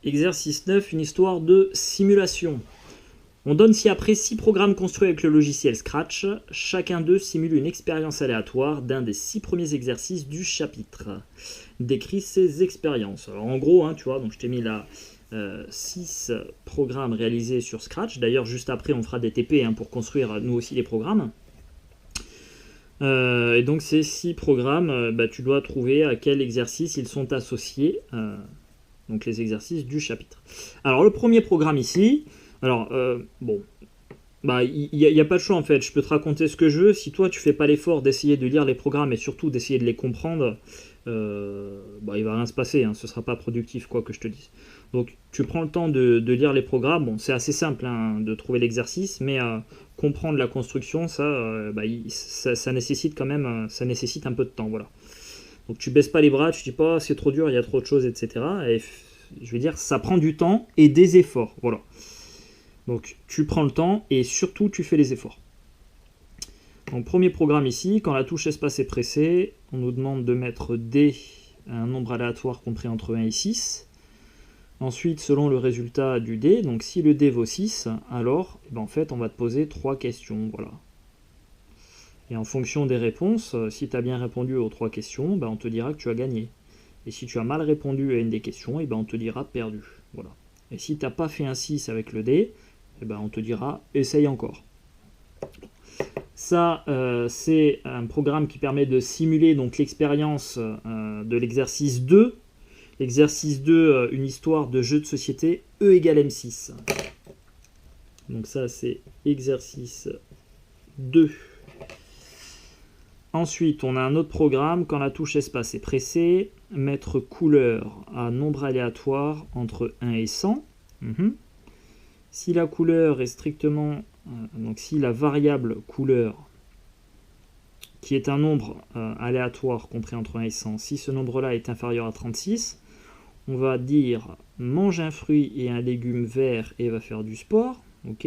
Exercice 9, une histoire de simulation. On donne ci-après 6 programmes construits avec le logiciel Scratch. Chacun d'eux simule une expérience aléatoire d'un des 6 premiers exercices du chapitre. Décris ces expériences. Alors en gros, tu vois, donc je t'ai mis là 6 programmes réalisés sur Scratch. D'ailleurs, juste après, on fera des TP pour construire nous aussi les programmes. Et donc ces 6 programmes, tu dois trouver à quel exercice ils sont associés. Donc les exercices du chapitre. Alors le premier programme ici, alors bon, il n'y a pas de choix en fait, je peux te raconter ce que je veux, si toi tu fais pas l'effort d'essayer de lire les programmes et surtout d'essayer de les comprendre, il va rien se passer, ce sera pas productif quoi que je te dise. Donc tu prends le temps de lire les programmes, bon c'est assez simple de trouver l'exercice, mais comprendre la construction, ça nécessite quand même, ça nécessite un peu de temps, voilà. Donc tu baisses pas les bras, tu dis pas c'est trop dur, il y a trop de choses, etc. Et je veux dire, ça prend du temps et des efforts. Voilà. Donc tu prends le temps et surtout tu fais les efforts. Donc premier programme ici, quand la touche espace est pressée, on nous demande de mettre D à un nombre aléatoire compris entre 1 et 6. Ensuite, selon le résultat du D, donc si le D vaut 6, alors en fait on va te poser 3 questions. Voilà. Et en fonction des réponses, si tu as bien répondu aux 3 questions, on te dira que tu as gagné. Et si tu as mal répondu à une des questions, on te dira perdu. Voilà. Et si tu n'as pas fait un 6 avec le D, on te dira essaye encore. Ça, c'est un programme qui permet de simuler l'expérience de l'exercice 2. L'exercice 2, une histoire de jeu de société, E égale M6. Donc ça, c'est exercice 2. Ensuite, on a un autre programme, quand la touche espace est pressée, mettre couleur à nombre aléatoire entre 1 et 100. Si la couleur est strictement, donc si la variable couleur, qui est un nombre aléatoire compris entre 1 et 100, si ce nombre-là est inférieur à 36, on va dire mange un fruit et un légume vert et va faire du sport. Ok.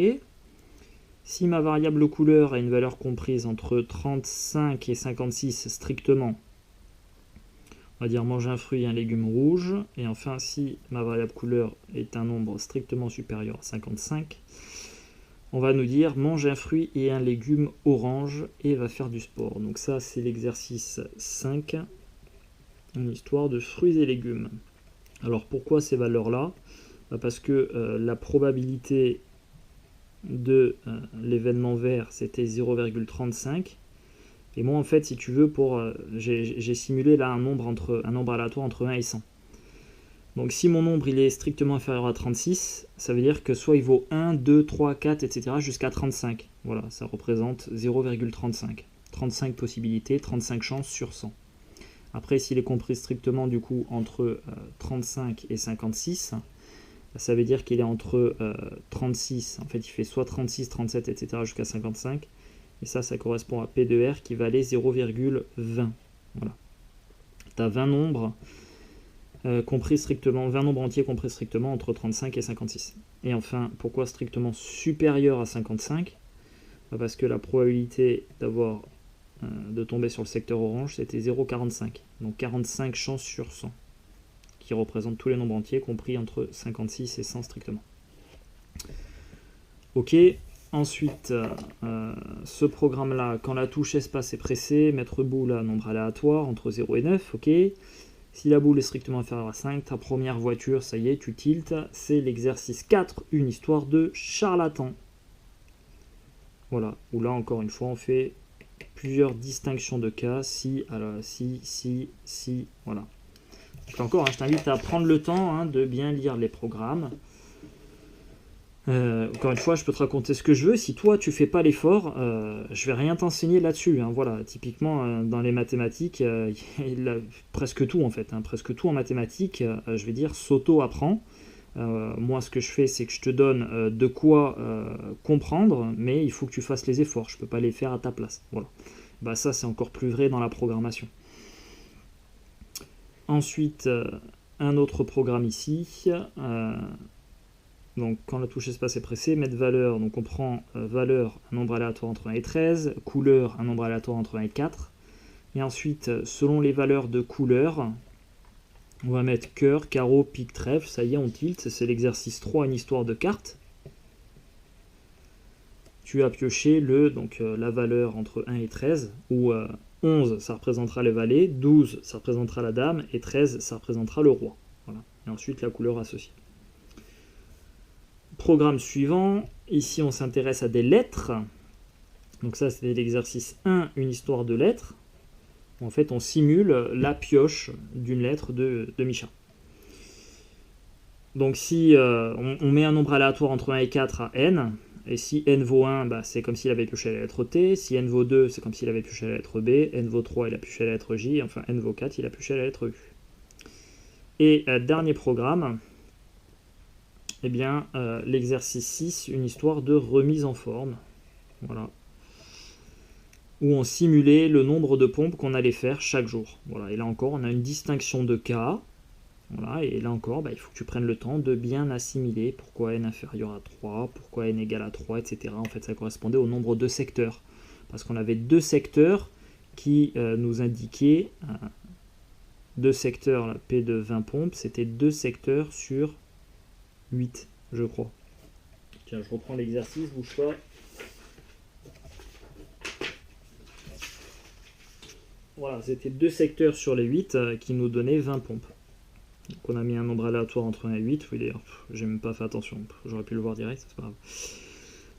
Si ma variable couleur a une valeur comprise entre 35 et 56 strictement, on va dire mange un fruit et un légume rouge. Et enfin, si ma variable couleur est un nombre strictement supérieur à 55, on va nous dire mange un fruit et un légume orange et va faire du sport. Donc ça, c'est l'exercice 5, une histoire de fruits et légumes. Alors pourquoi ces valeurs-là ? Parce que la probabilité de l'événement vert, c'était 0,35. Et moi, en fait, si tu veux, j'ai simulé là un nombre aléatoire entre 1 et 100. Donc si mon nombre il est strictement inférieur à 36, ça veut dire que soit il vaut 1, 2, 3, 4, etc. jusqu'à 35. Voilà, ça représente 0,35. 35 possibilités, 35 chances sur 100. Après, s'il est compris strictement du coup entre 35 et 56, ça veut dire qu'il est entre 36, en fait il fait soit 36, 37, etc. jusqu'à 55. Et ça correspond à P de R qui valait 0,20. Voilà. Tu as 20 nombres compris strictement, 20 nombres entiers compris strictement entre 35 et 56. Et enfin, pourquoi strictement supérieur à 55 ? Parce que la probabilité de tomber sur le secteur orange, c'était 0,45. Donc 45 chances sur 100, qui représente tous les nombres entiers compris entre 56 et 100 strictement. Ok. Ensuite, ce programme-là, quand la touche espace est pressée, mettre boule à nombre aléatoire entre 0 et 9, ok. Si la boule est strictement inférieure à 5, ta première voiture, ça y est, tu tiltes. C'est l'exercice 4, une histoire de charlatan. Voilà, où là, encore une fois, on fait plusieurs distinctions de cas. Si, voilà. Donc encore, je t'invite à prendre le temps de bien lire les programmes. Encore une fois, je peux te raconter ce que je veux. Si toi, tu fais pas l'effort, je vais rien t'enseigner là-dessus. Voilà, typiquement, dans les mathématiques, il a presque tout en fait. Presque tout en mathématiques, je vais dire, s'auto-apprend. Moi, ce que je fais, c'est que je te donne de quoi comprendre, mais il faut que tu fasses les efforts. Je peux pas les faire à ta place. Voilà. Ça, c'est encore plus vrai dans la programmation. Ensuite, un autre programme ici. Donc quand la touche espace est pressée, mettre valeur, donc on prend valeur, un nombre aléatoire entre 1 et 13, couleur, un nombre aléatoire entre 1 et 4, et ensuite, selon les valeurs de couleur, On va mettre cœur, carreau, pique, trèfle. Ça y est, on tilt. C'est l'exercice 3, une histoire de carte. Tu as pioché la valeur entre 1 et 13, où 11, ça représentera les valets, 12, ça représentera la dame, et 13, ça représentera le roi. Voilà. Et ensuite, la couleur associée. Programme suivant. Ici, on s'intéresse à des lettres. Donc ça, c'était l'exercice 1, une histoire de lettres. En fait, on simule la pioche d'une lettre de Micha. Donc si on met un nombre aléatoire entre 1 et 4 à n, et si n vaut 1, bah, c'est comme s'il avait pioché la lettre T, si n vaut 2, c'est comme s'il avait pioché la lettre B, n vaut 3, il a pioché la lettre J, enfin n vaut 4, il a pioché la lettre U. Et dernier programme, eh bien, l'exercice 6, une histoire de remise en forme. Voilà. Où on simulait le nombre de pompes qu'on allait faire chaque jour. Voilà. Et là encore, on a une distinction de cas. Voilà. Et là encore, bah, il faut que tu prennes le temps de bien assimiler pourquoi n inférieur à 3, pourquoi n égale à 3, etc. En fait, ça correspondait au nombre de secteurs. Parce qu'on avait deux secteurs qui nous indiquaient, deux secteurs, la P de 20 pompes, c'était deux secteurs sur 8, je crois. Tiens, je reprends l'exercice, bouge pas. Voilà, c'était deux secteurs sur les 8 qui nous donnaient 20 pompes. Donc on a mis un nombre aléatoire entre 1 et 8. Oui, d'ailleurs, j'ai même pas fait attention. J'aurais pu le voir direct, c'est pas grave.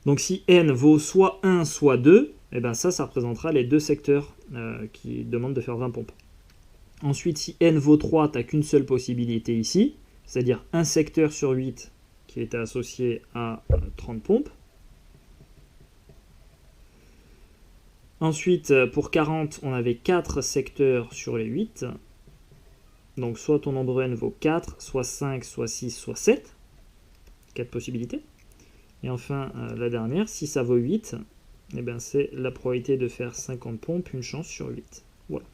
Donc si n vaut soit 1, soit 2, et ben ça représentera les deux secteurs qui demandent de faire 20 pompes. Ensuite, si n vaut 3, tu n'as qu'une seule possibilité ici, c'est-à-dire un secteur sur 8 qui était associé à 30 pompes. Ensuite, pour 40, on avait 4 secteurs sur les 8. Donc soit ton nombre n vaut 4, soit 5, soit 6, soit 7. 4 possibilités. Et enfin, la dernière, si ça vaut 8, eh ben, c'est la probabilité de faire 50 pompes, une chance sur 8. Voilà.